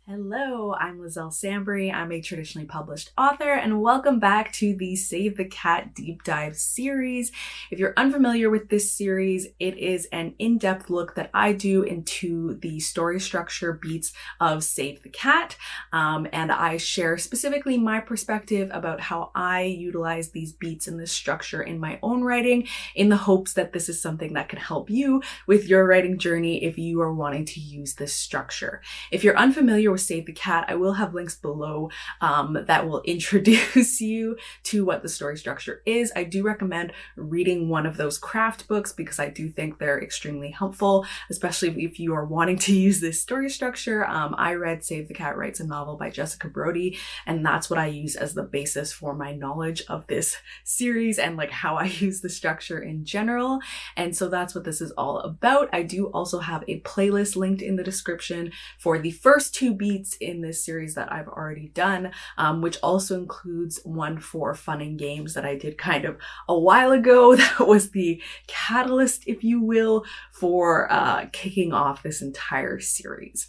Hello, I'm Liselle Sambury. I'm a traditionally published author, and welcome back to the Save the Cat Deep Dive series. If you're unfamiliar with this series, it is an in-depth look that I do into the story structure beats of Save the Cat, and I share specifically my perspective about how I utilize these beats and this structure in my own writing, in the hopes that this is something that can help you with your writing journey if you are wanting to use this structure. If you're unfamiliar with Save the Cat, I will have links below that will introduce you to what the story structure is. I do recommend reading one of those craft books because I do think they're extremely helpful, especially if you are wanting to use this story structure. I read Save the Cat Writes a Novel by Jessica Brody, and that's what I use as the basis for my knowledge of this series and like how I use the structure in general. And so that's what this is all about. I do also have a playlist linked in the description for the first two beats in this series that I've already done, which also includes one for fun and games that I did kind of a while ago. That was the catalyst, if you will, for kicking off this entire series.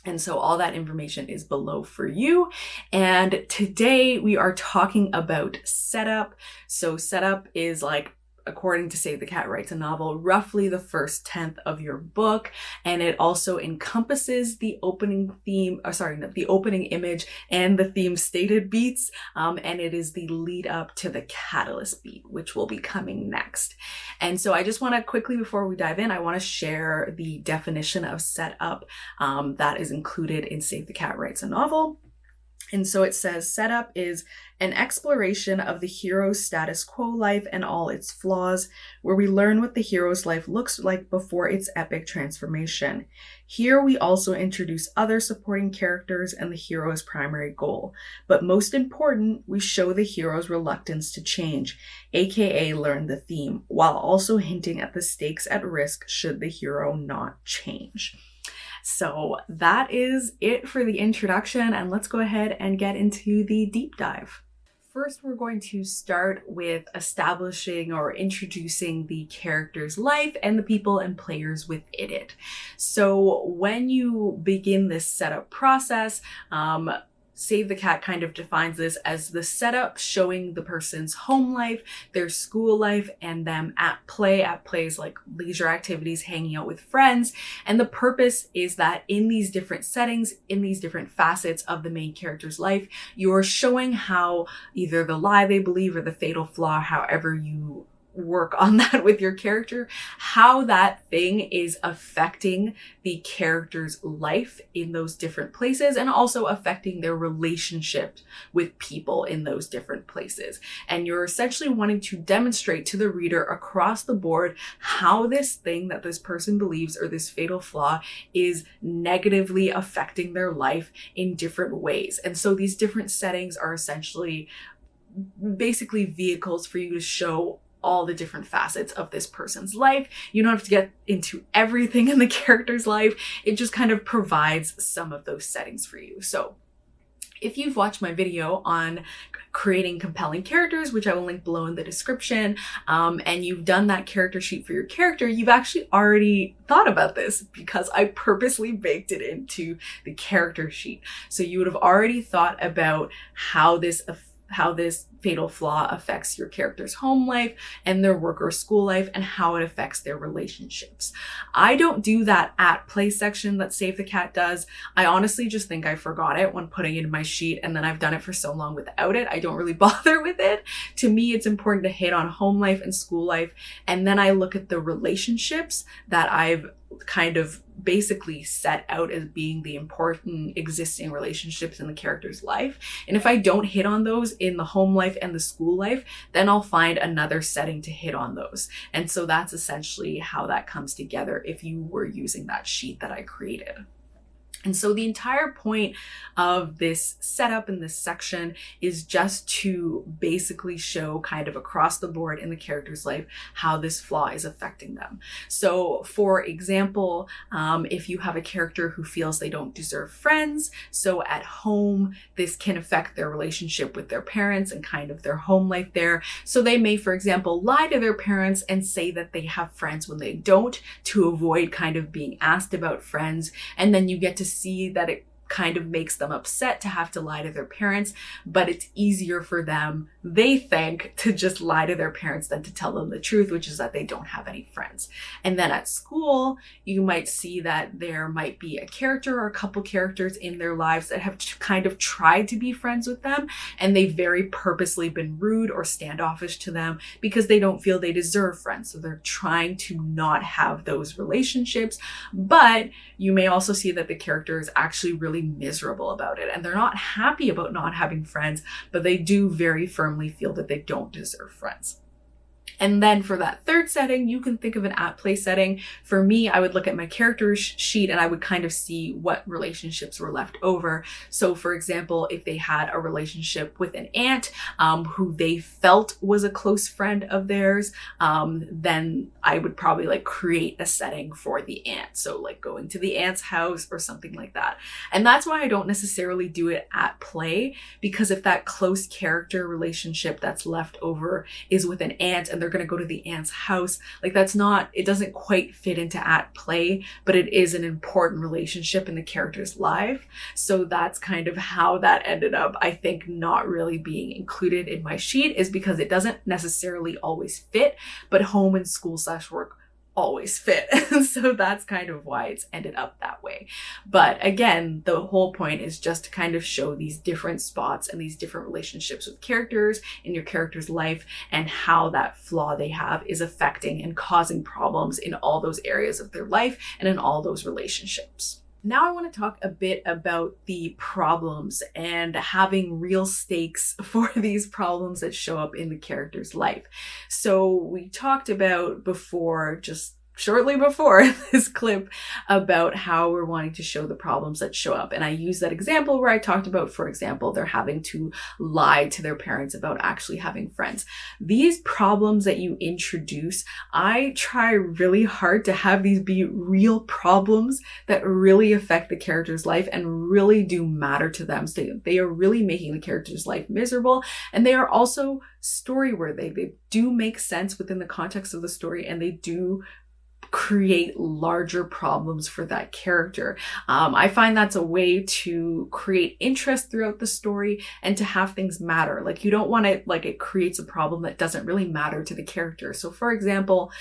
And so all that information is below for you. And today we are talking about setup. So setup is, like, according to Save the Cat Writes a Novel, roughly the first 10th of your book. And it also encompasses the opening theme, the opening image and the theme stated beats. And it is the lead up to the catalyst beat, which will be coming next. And so I just want to quickly, before we dive in, I want to share the definition of setup that is included in Save the Cat Writes a Novel. And so it says, setup is an exploration of the hero's status quo life and all its flaws, where we learn what the hero's life looks like before its epic transformation. Here we also introduce other supporting characters and the hero's primary goal. But most important, we show the hero's reluctance to change, aka learn the theme, while also hinting at the stakes at risk should the hero not change. So that is it for the introduction, and let's go ahead and get into the deep dive. First, we're going to start with establishing or introducing the character's life and the people and players within it. So when you begin this setup process, Save the Cat kind of defines this as the setup showing the person's home life, their school life, and them at play. At play is like leisure activities, hanging out with friends. And the purpose is that in these different settings, in these different facets of the main character's life, you're showing how either the lie they believe or the fatal flaw, however you work on that with your character, how that thing is affecting the character's life in those different places and also affecting their relationship with people in those different places. And you're essentially wanting to demonstrate to the reader across the board how this thing that this person believes or this fatal flaw is negatively affecting their life in different ways. And so these different settings are essentially basically vehicles for you to show all the different facets of this person's life. You don't have to get into everything in the character's life. It just kind of provides some of those settings for you. So if you've watched my video on creating compelling characters, which I will link below in the description, and you've done that character sheet for your character, you've actually already thought about this because I purposely baked it into the character sheet. So you would have already thought about how this fatal flaw affects your character's home life and their work or school life and how it affects their relationships. I don't do that at play section that Save the Cat does. I honestly just think I forgot it when putting it in my sheet, and then I've done it for so long without it, I don't really bother with it. To me, it's important to hit on home life and school life, and then I look at the relationships that I've kind of basically set out as being the important existing relationships in the character's life. And if I don't hit on those in the home life and the school life, then I'll find another setting to hit on those. And so that's essentially how that comes together if you were using that sheet that I created. And so the entire point of this setup in this section is just to basically show kind of across the board in the character's life how this flaw is affecting them. So for example, if you have a character who feels they don't deserve friends, so at home, this can affect their relationship with their parents and kind of their home life there. So they may, for example, lie to their parents and say that they have friends when they don't, to avoid kind of being asked about friends. And then you get to see that it kind of makes them upset to have to lie to their parents, but it's easier for them, they think, to just lie to their parents than to tell them the truth, which is that they don't have any friends. And then at school, you might see that there might be a character or a couple characters in their lives that have kind of tried to be friends with them, and they've very purposely been rude or standoffish to them because they don't feel they deserve friends. So they're trying to not have those relationships. But you may also see that the character is actually really miserable about it, and they're not happy about not having friends, but they do very firmly feel that they don't deserve friends. And then for that third setting, you can think of an at play setting. For me, I would look at my character sheet and I would kind of see what relationships were left over. So for example, if they had a relationship with an aunt who they felt was a close friend of theirs, then I would probably like create a setting for the aunt. So like going to the aunt's house or something like that. And that's why I don't necessarily do it at play, because if that close character relationship that's left over is with an aunt and they're going to go to the aunt's house, like that's not, it doesn't quite fit into at play, but it is an important relationship in the character's life. So that's kind of how that ended up, I think, not really being included in my sheet, is because it doesn't necessarily always fit, but home and school / work always fit. So that's kind of why it's ended up that way. But again, the whole point is just to kind of show these different spots and these different relationships with characters in your character's life, and how that flaw they have is affecting and causing problems in all those areas of their life and in all those relationships. Now I want to talk a bit about the problems and having real stakes for these problems that show up in the character's life. So we talked about before, just shortly before this clip, about how we're wanting to show the problems that show up. And I used that example where I talked about, for example, they're having to lie to their parents about actually having friends. These problems that you introduce, I try really hard to have these be real problems that really affect the character's life and really do matter to them. So they are really making the character's life miserable, and they are also story worthy. They do make sense within the context of the story, and they do create larger problems for that character. I find that's a way to create interest throughout the story and to have things matter. Like, you don't want it, like, it creates a problem that doesn't really matter to the character. So for example,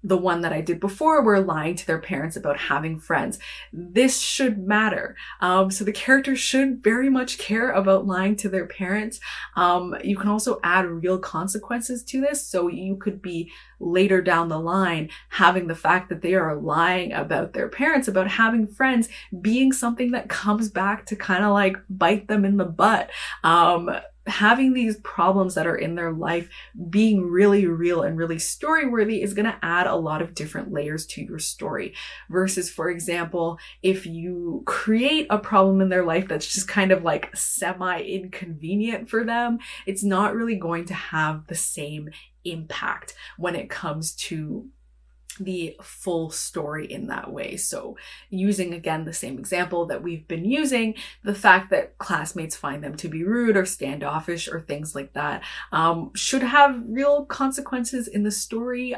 the one that I did before, were lying to their parents about having friends. This should matter. So the character should very much care about lying to their parents. You can also add real consequences to this. So you could be later down the line having the fact that they are lying about their parents about having friends being something that comes back to kind of like bite them in the butt. Having these problems that are in their life being really real and really story worthy is going to add a lot of different layers to your story, versus, for example, if you create a problem in their life that's just kind of like semi-inconvenient for them, it's not really going to have the same impact when it comes to the full story in that way. So using again the same example that we've been using, the fact that classmates find them to be rude or standoffish or things like that should have real consequences in the story.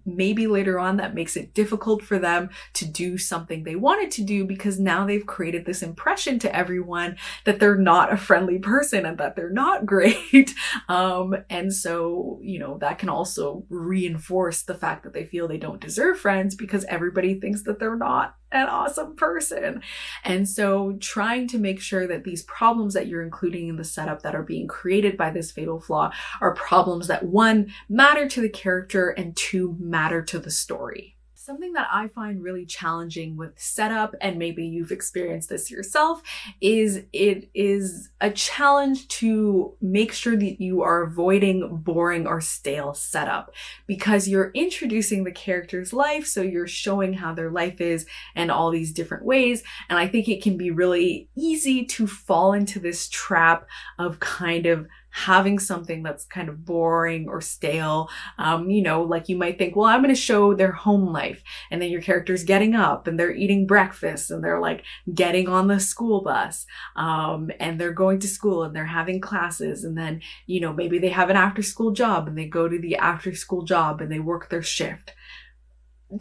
Maybe later on that makes it difficult for them to do something they wanted to do, because now they've created this impression to everyone that they're not a friendly person and that they're not great. And so, you know, that can also reinforce the fact that they feel they don't deserve friends because everybody thinks that they're not an awesome person. And so trying to make sure that these problems that you're including in the setup that are being created by this fatal flaw are problems that, one, matter to the character, and two, matter to the story. Something that I find really challenging with setup, and maybe you've experienced this yourself, is it is a challenge to make sure that you are avoiding boring or stale setup, because you're introducing the character's life, so you're showing how their life is in all these different ways. And I think it can be really easy to fall into this trap of kind of having something that's kind of boring or stale. You know, like you might think, well, I'm going to show their home life. And then your character's getting up and they're eating breakfast and they're like getting on the school bus. And they're going to school and they're having classes. And then, you know, maybe they have an after school job and they go to the after school job and they work their shift.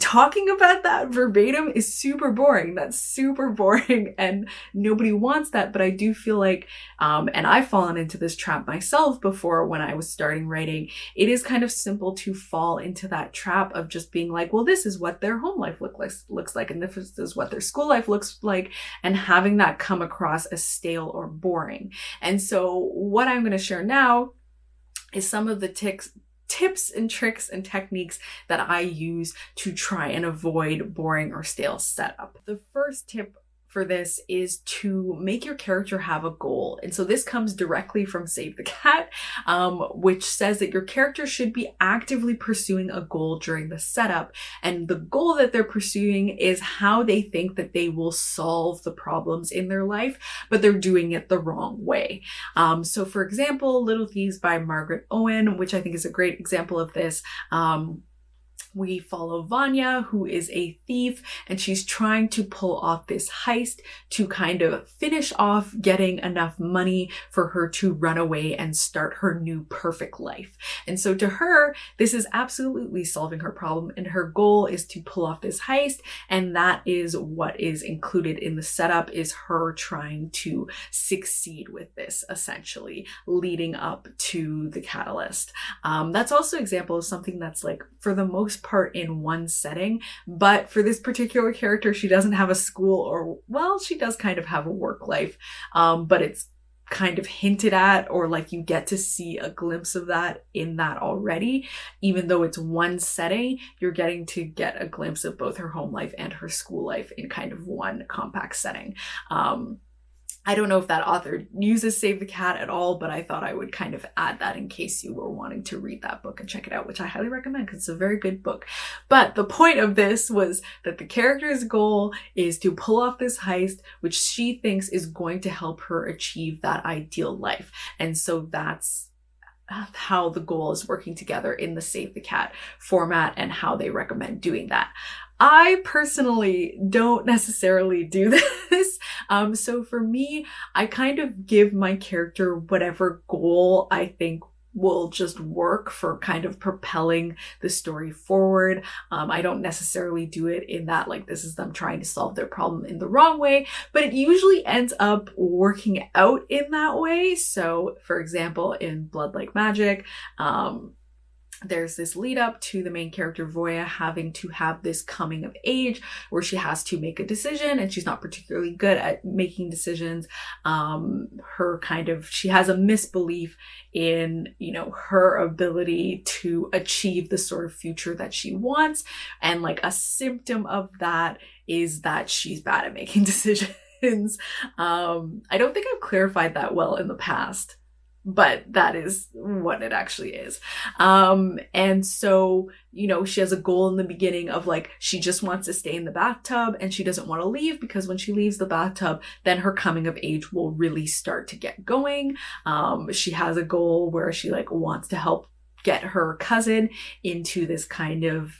talking about that verbatim is super boring. That's super boring and nobody wants that. But I do feel like, and I've fallen into this trap myself before when I was starting writing, it is kind of simple to fall into that trap of just being like, well, this is what their home life looks like, and this is what their school life looks like, and having that come across as stale or boring. And so what I'm going to share now is some of the tips and tricks and techniques that I use to try and avoid boring or stale setup. The first tip for this is to make your character have a goal. And so this comes directly from Save the Cat, which says that your character should be actively pursuing a goal during the setup. And the goal that they're pursuing is how they think that they will solve the problems in their life, but they're doing it the wrong way. So for example, Little Thieves by Margaret Owen, which I think is a great example of this. We follow Vanya, who is a thief, and she's trying to pull off this heist to kind of finish off getting enough money for her to run away and start her new perfect life. And so to her, this is absolutely solving her problem, and her goal is to pull off this heist, and that is what is included in the setup, is her trying to succeed with this, essentially, leading up to the catalyst. That's also an example of something that's like, for the most part, in one setting, but for this particular character, she doesn't have a school, or, well, she does kind of have a work life, but it's kind of hinted at, or like you get to see a glimpse of that in that already. Even though it's one setting, you're getting to get a glimpse of both her home life and her school life in kind of one compact setting. I don't know if that author uses Save the Cat at all, but I thought I would kind of add that in case you were wanting to read that book and check it out, which I highly recommend because it's a very good book. But the point of this was that the character's goal is to pull off this heist, which she thinks is going to help her achieve that ideal life. And so that's how the goal is working together in the Save the Cat format and how they recommend doing that. I personally don't necessarily do this. So for me, I kind of give my character whatever goal I think will just work for kind of propelling the story forward. I don't necessarily do it in that, like, this is them trying to solve their problem in the wrong way, but it usually ends up working out in that way. So for example, in Blood Like Magic, there's this lead up to the main character Voya having to have this coming of age where she has to make a decision, and she's not particularly good at making decisions. She has a misbelief in, her ability to achieve the sort of future that she wants. And like a symptom of that is that she's bad at making decisions. I don't think I've clarified that well in the past, but that is what it actually is. And so, she has a goal in the beginning of like, she just wants to stay in the bathtub and she doesn't want to leave, because when she leaves the bathtub, then her coming of age will really start to get going. She has a goal where she like wants to help get her cousin into this kind of,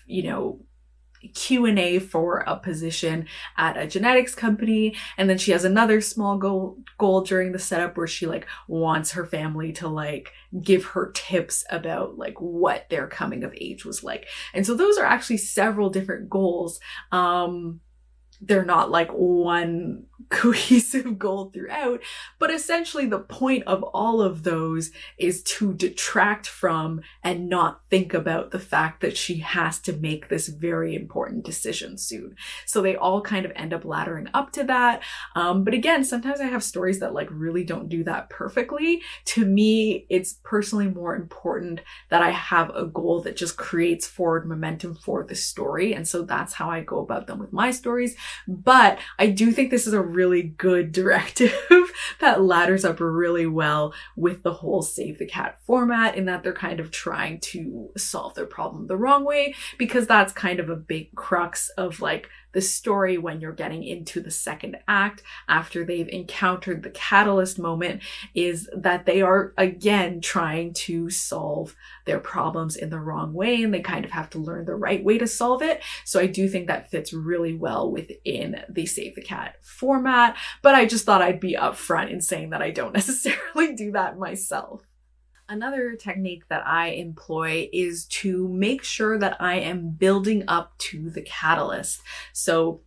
Q&A for a position at a genetics company. And then she has another small goal during the setup where she like wants her family to like give her tips about like what their coming of age was like. And so those are actually several different goals. They're not like one cohesive goal throughout, but essentially the point of all of those is to detract from and not think about the fact that she has to make this very important decision soon. So they all kind of end up laddering up to that. But again, sometimes I have stories that like really don't do that perfectly. To me, it's personally more important that I have a goal that just creates forward momentum for the story. And so that's how I go about them with my stories. But I do think this is a really good directive that ladders up really well with the whole Save the Cat format, in that they're kind of trying to solve their problem the wrong way, because that's kind of a big crux of like the story when you're getting into the second act after they've encountered the catalyst moment, is that they are again trying to solve their problems in the wrong way, and they kind of have to learn the right way to solve it. So I do think that fits really well within the Save the Cat format, but I just thought I'd be upfront in saying that I don't necessarily do that myself. Another technique that I employ is to make sure that I am building up to the catalyst. So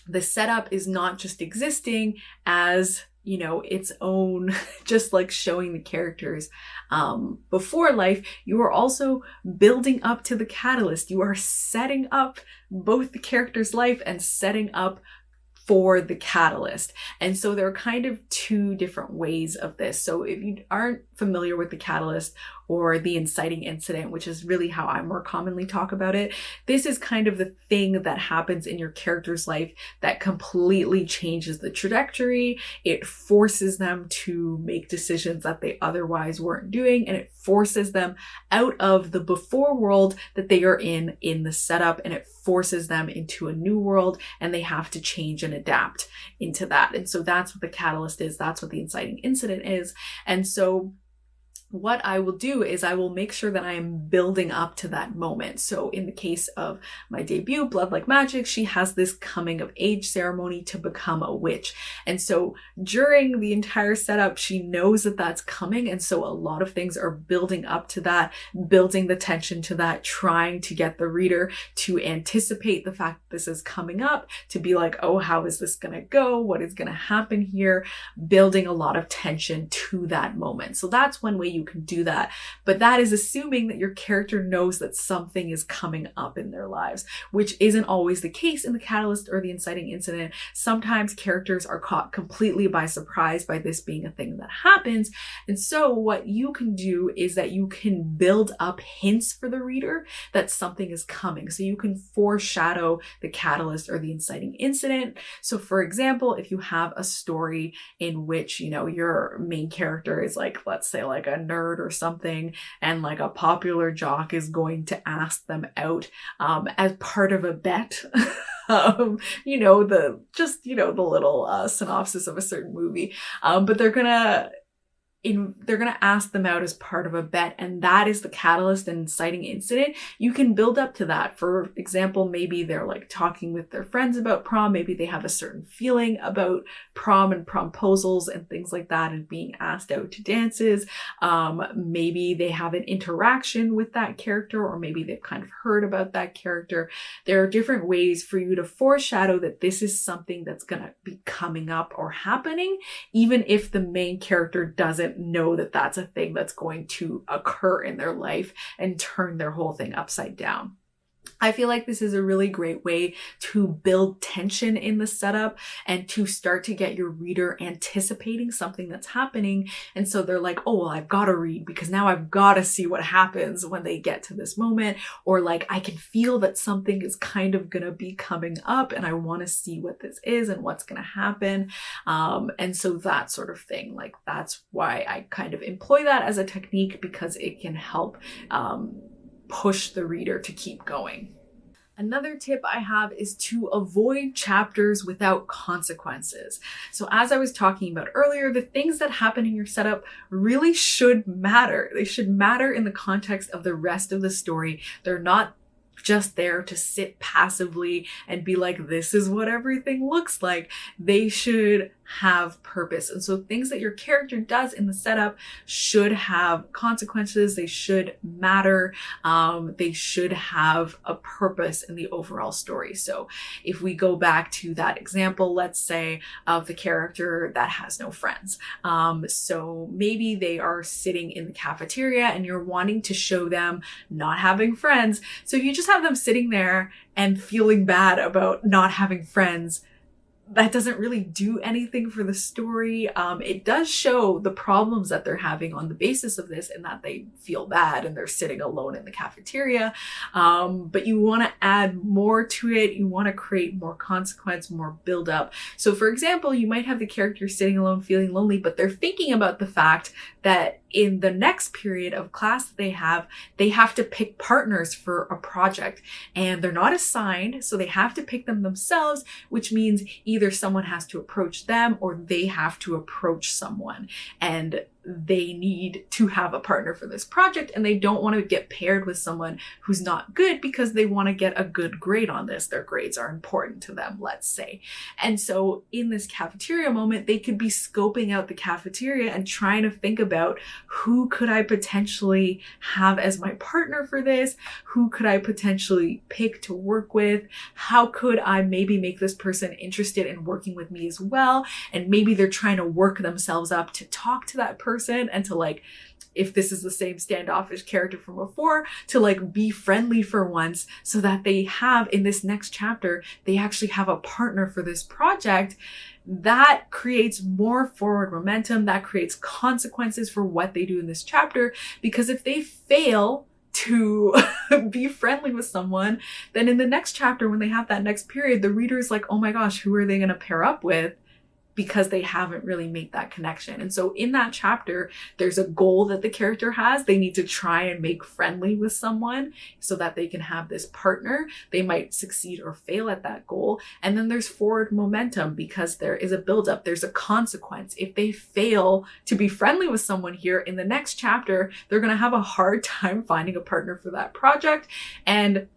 the setup is not just existing as, you know, its own, just like showing the characters before life. You are also building up to the catalyst. You are setting up both the character's life and setting up for the catalyst. And so there are kind of two different ways of this. So if you aren't familiar with the catalyst or the inciting incident, which is really how I more commonly talk about it, this is kind of the thing that happens in your character's life that completely changes the trajectory. It forces them to make decisions that they otherwise weren't doing, and it forces them out of the before world that they are in the setup, and it forces them into a new world, and they have to change and adapt into that. And so that's what the catalyst is. That's what the inciting incident is. And so what I will do is I will make sure that I am building up to that moment. So in the case of my debut, Blood Like Magic, she has this coming of age ceremony to become a witch. And so during the entire setup, she knows that that's coming. And so a lot of things are building up to that, building the tension to that, trying to get the reader to anticipate the fact that this is coming up, to be like, oh, how is this going to go? What is going to happen here? Building a lot of tension to that moment. So that's one way you can do that. But that is assuming that your character knows that something is coming up in their lives, which isn't always the case in the catalyst or the inciting incident. Sometimes characters are caught completely by surprise by this being a thing that happens. And so what you can do is that you can build up hints for the reader that something is coming. So you can foreshadow the catalyst or the inciting incident. So for example, if you have a story in which, you know, your main character is like, let's say like a nerd or something, and like a popular jock is going to ask them out as part of a bet. You know, the little synopsis of a certain movie. But they're gonna ask them out as part of a bet, and that is the catalyst and inciting incident. You can build up to that. For example, maybe they're like talking with their friends about prom. Maybe they have a certain feeling about prom and promposals and things like that, and being asked out to dances. Maybe they have an interaction with that character, or maybe they've kind of heard about that character. There are different ways for you to foreshadow that this is something that's going to be coming up or happening, even if the main character doesn't know that that's a thing that's going to occur in their life and turn their whole thing upside down. I feel like this is a really great way to build tension in the setup and to start to get your reader anticipating something that's happening. And so they're like, oh, well, I've got to read because now I've got to see what happens when they get to this moment. Or like, I can feel that something is kind of going to be coming up and I want to see what this is and what's going to happen. And so that sort of thing, like that's why I kind of employ that as a technique, because it can help push the reader to keep going. Another tip I have is to avoid chapters without consequences. So as I was talking about earlier, the things that happen in your setup really should matter. They should matter in the context of the rest of the story. They're not just there to sit passively and be like, this is what everything looks like. They should have purpose. And so things that your character does in the setup should have consequences. They should matter. They should have a purpose in the overall story. So if we go back to that example, let's say of the character that has no friends. So maybe they are sitting in the cafeteria and you're wanting to show them not having friends. So if you just have them sitting there and feeling bad about not having friends, that doesn't really do anything for the story. It does show the problems that they're having on the basis of this, and that they feel bad and they're sitting alone in the cafeteria. But you want to add more to it. You want to create more consequence, more build up. So for example, you might have the character sitting alone, feeling lonely, but they're thinking about the fact that in the next period of class that they have to pick partners for a project, and they're not assigned. So they have to pick them themselves, which means either someone has to approach them or they have to approach someone. And they need to have a partner for this project and they don't want to get paired with someone who's not good because they want to get a good grade on this. Their grades are important to them, let's say. And so in this cafeteria moment, they could be scoping out the cafeteria and trying to think about, who could I potentially have as my partner for this? Who could I potentially pick to work with? How could I maybe make this person interested in working with me as well? And maybe they're trying to work themselves up to talk to that person and to, like, if this is the same standoffish character from before, to like be friendly for once, so that they have, in this next chapter, they actually have a partner for this project. That creates more forward momentum. That creates consequences for what they do in this chapter, because if they fail to be friendly with someone, then in the next chapter, when they have that next period, the reader is like, oh my gosh, who are they going to pair up with? Because they haven't really made that connection. And so in that chapter, there's a goal that the character has. They need to try and make friendly with someone so that they can have this partner. They might succeed or fail at that goal. And then there's forward momentum, because there is a buildup. There's a consequence. If they fail to be friendly with someone here, in the next chapter, they're going to have a hard time finding a partner for that project. And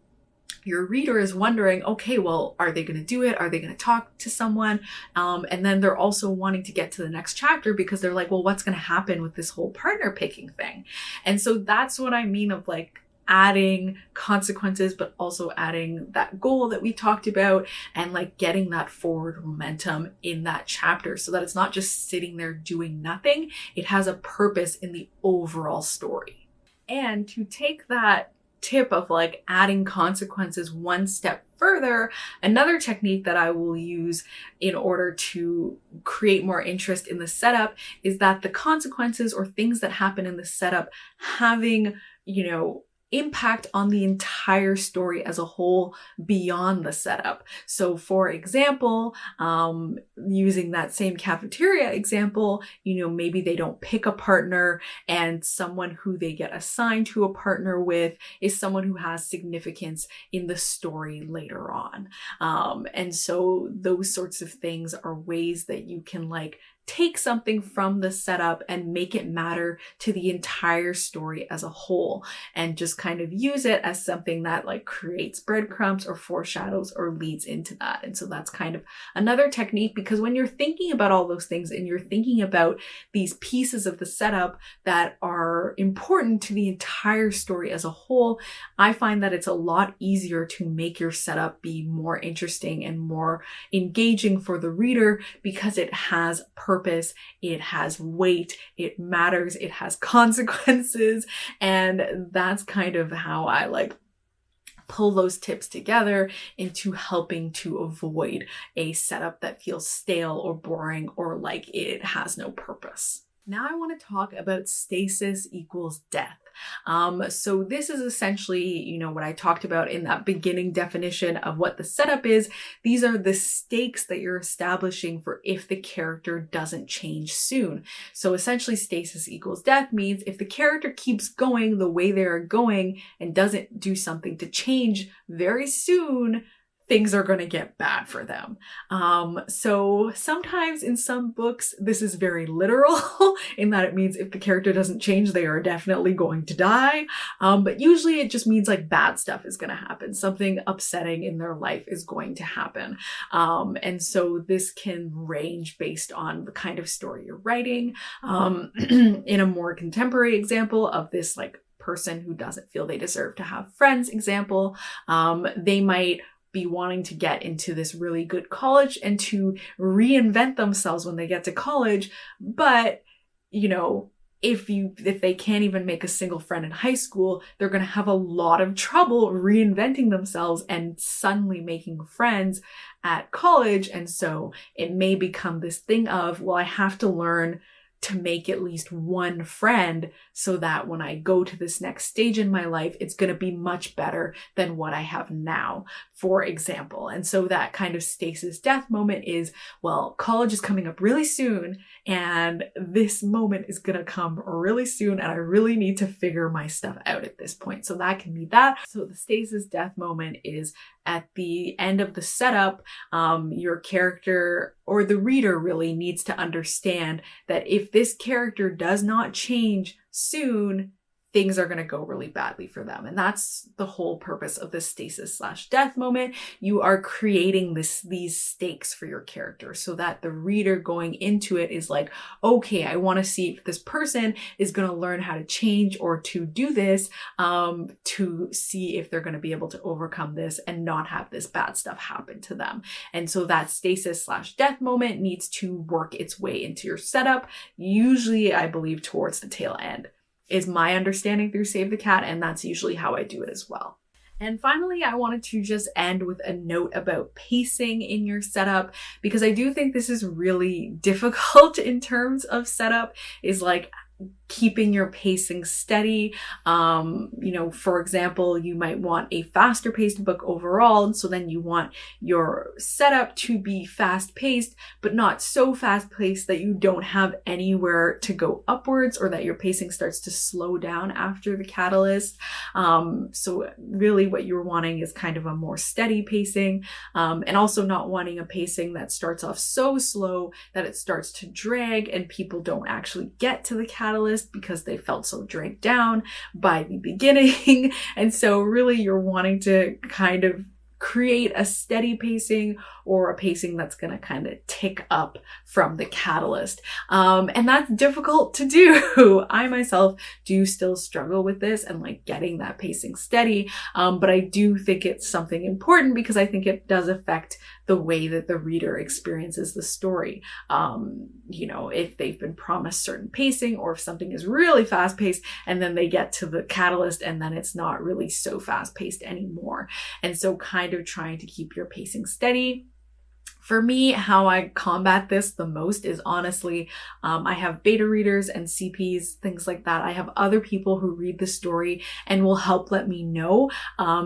your reader is wondering, okay, well, are they going to do it? Are they going to talk to someone? And then they're also wanting to get to the next chapter, because they're like, well, what's going to happen with this whole partner picking thing? And so that's what I mean of like adding consequences, but also adding that goal that we talked about, and like getting that forward momentum in that chapter, so that it's not just sitting there doing nothing. It has a purpose in the overall story. And to take that tip of like adding consequences one step further, another technique that I will use in order to create more interest in the setup is that the consequences or things that happen in the setup having, impact on the entire story as a whole beyond the setup. So for example, using that same cafeteria example, maybe they don't pick a partner, and someone who they get assigned to a partner with is someone who has significance in the story later on. And so those sorts of things are ways that you can like take something from the setup and make it matter to the entire story as a whole, and just kind of use it as something that like creates breadcrumbs or foreshadows or leads into that. And so that's kind of another technique, because when you're thinking about all those things and you're thinking about these pieces of the setup that are important to the entire story as a whole, I find that it's a lot easier to make your setup be more interesting and more engaging for the reader, because it has purpose, it has weight, it matters, it has consequences. And that's kind of how I like pull those tips together into helping to avoid a setup that feels stale or boring or like it has no purpose. Now I want to talk about stasis equals death. So this is essentially, what I talked about in that beginning definition of what the setup is. These are the stakes that you're establishing for if the character doesn't change soon. So essentially stasis equals death means if the character keeps going the way they're going and doesn't do something to change very soon, things are going to get bad for them. So sometimes in some books, this is very literal in that it means if the character doesn't change, they are definitely going to die. But usually it just means like bad stuff is going to happen. Something upsetting in their life is going to happen. And so this can range based on the kind of story you're writing. In a more contemporary example of this like person who doesn't feel they deserve to have friends example, they might be wanting to get into this really good college and to reinvent themselves when they get to college. But, if they can't even make a single friend in high school, they're going to have a lot of trouble reinventing themselves and suddenly making friends at college. And so it may become this thing of, well, I have to learn to make at least one friend so that when I go to this next stage in my life, it's going to be much better than what I have now, for example. And so that kind of stasis death moment is, well, college is coming up really soon, and this moment is going to come really soon, and I really need to figure my stuff out at this point. So that can be that. So the stasis death moment is at the end of the setup, your character or the reader really needs to understand that if this character does not change soon, things are going to go really badly for them. And that's the whole purpose of this stasis/death moment. You are creating these stakes for your character so that the reader going into it is like, okay, I want to see if this person is going to learn how to change or to do this, to see if they're going to be able to overcome this and not have this bad stuff happen to them. And so that stasis/death moment needs to work its way into your setup, usually I believe towards the tail end, is my understanding through Save the Cat, and that's usually how I do it as well. And finally, I wanted to just end with a note about pacing in your setup, because I do think this is really difficult in terms of setup, is like keeping your pacing steady. For example, you might want a faster paced book overall. And so then you want your setup to be fast paced, but not so fast paced that you don't have anywhere to go upwards or that your pacing starts to slow down after the catalyst. So really what you're wanting is kind of a more steady pacing, and also not wanting a pacing that starts off so slow that it starts to drag and people don't actually get to the catalyst because they felt so dragged down by the beginning. And so really you're wanting to kind of create a steady pacing or a pacing that's going to kind of tick up from the catalyst. And that's difficult to do. I myself do still struggle with this and like getting that pacing steady. But I do think it's something important because I think it does affect the way that the reader experiences the story. If they've been promised certain pacing, or if something is really fast paced and then they get to the catalyst and then it's not really so fast paced anymore. And so kind of trying to keep your pacing steady. For me, how I combat this the most is honestly, I have beta readers and CPs, things like that. I have other people who read the story and will help let me know,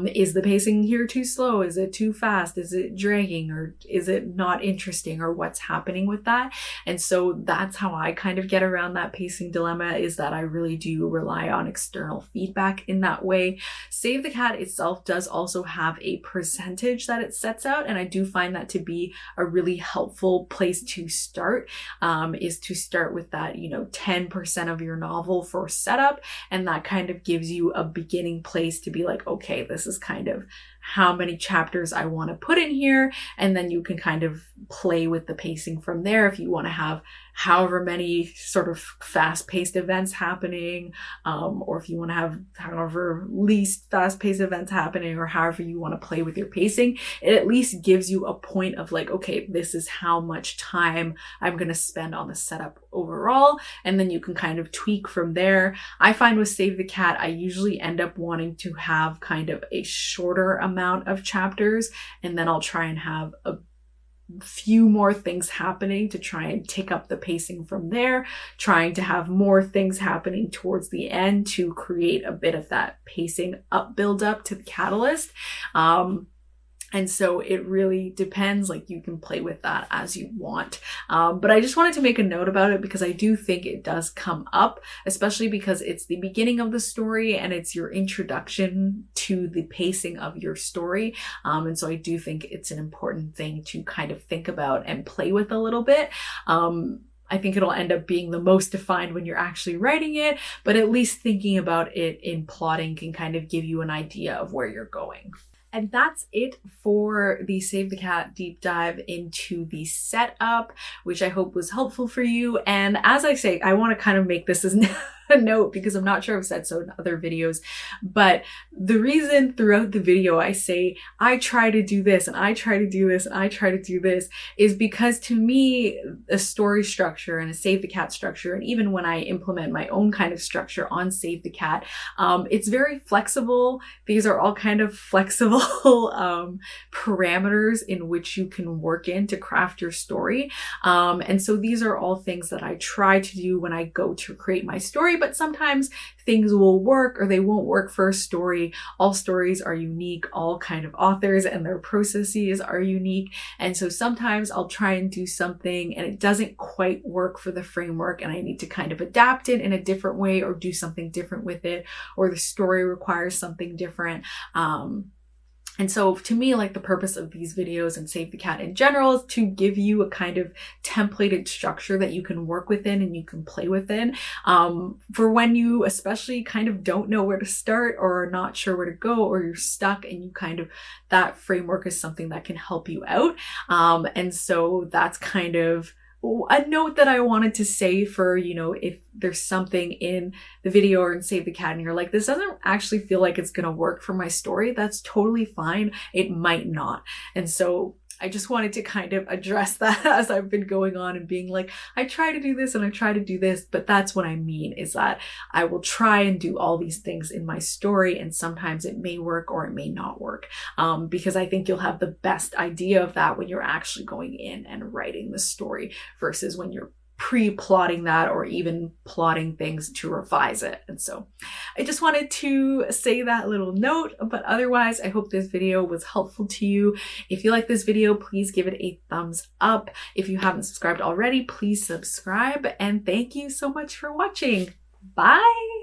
is the pacing here too slow? Is it too fast? Is it dragging? Or is it not interesting? Or what's happening with that? And so that's how I kind of get around that pacing dilemma, is that I really do rely on external feedback in that way. Save the Cat itself does also have a percentage that it sets out, and I do find that to be a really helpful place to start, is to start with that, 10% of your novel for setup. And that kind of gives you a beginning place to be like, okay, this is kind of how many chapters I want to put in here. And then you can kind of play with the pacing from there if you want to have however many sort of fast-paced events happening, or if you want to have however least fast-paced events happening, or however you want to play with your pacing. It at least gives you a point of like, okay, this is how much time I'm going to spend on the setup overall, and then you can kind of tweak from there. I find with Save the Cat, I usually end up wanting to have kind of a shorter amount of chapters, and then I'll try and have a few more things happening to try and tick up the pacing from there, trying to have more things happening towards the end to create a bit of that pacing build up to the catalyst. And so it really depends, like you can play with that as you want. But I just wanted to make a note about it because I do think it does come up, especially because it's the beginning of the story and it's your introduction to the pacing of your story. And so I do think it's an important thing to kind of think about and play with a little bit. I think it'll end up being the most defined when you're actually writing it, but at least thinking about it in plotting can kind of give you an idea of where you're going. And that's it for the Save the Cat deep dive into the setup, which I hope was helpful for you. And as I say, I want to kind of make this as a note because I'm not sure I've said so in other videos, but the reason throughout the video I say I try to do this and I try to do this and I try to do this is because to me a story structure and a Save the Cat structure, and even when I implement my own kind of structure on Save the Cat, it's very flexible. These are all kind of flexible parameters in which you can work in to craft your story. And so these are all things that I try to do when I go to create my story, but sometimes things will work or they won't work for a story. All stories are unique, all kind of authors and their processes are unique. And so sometimes I'll try and do something and it doesn't quite work for the framework and I need to kind of adapt it in a different way or do something different with it, or the story requires something different. And so to me, like, the purpose of these videos and Save the Cat in general is to give you a kind of templated structure that you can work within and you can play within, for when you especially kind of don't know where to start or are not sure where to go, or you're stuck and you kind of, that framework is something that can help you out. And so that's kind of a note that I wanted to say for, you know, if there's something in the video or in Save the Cat and you're like, this doesn't actually feel like it's gonna work for my story, that's totally fine. It might not. And so I just wanted to kind of address that as I've been going on and being like, I try to do this and I try to do this, but that's what I mean, is that I will try and do all these things in my story, and sometimes it may work or it may not work, because I think you'll have the best idea of that when you're actually going in and writing the story versus when you're pre-plotting that or even plotting things to revise it. And so I just wanted to say that little note, but otherwise I hope this video was helpful to you. If you like this video, please give it a thumbs up. If you haven't subscribed already, please subscribe, and thank you so much for watching. Bye!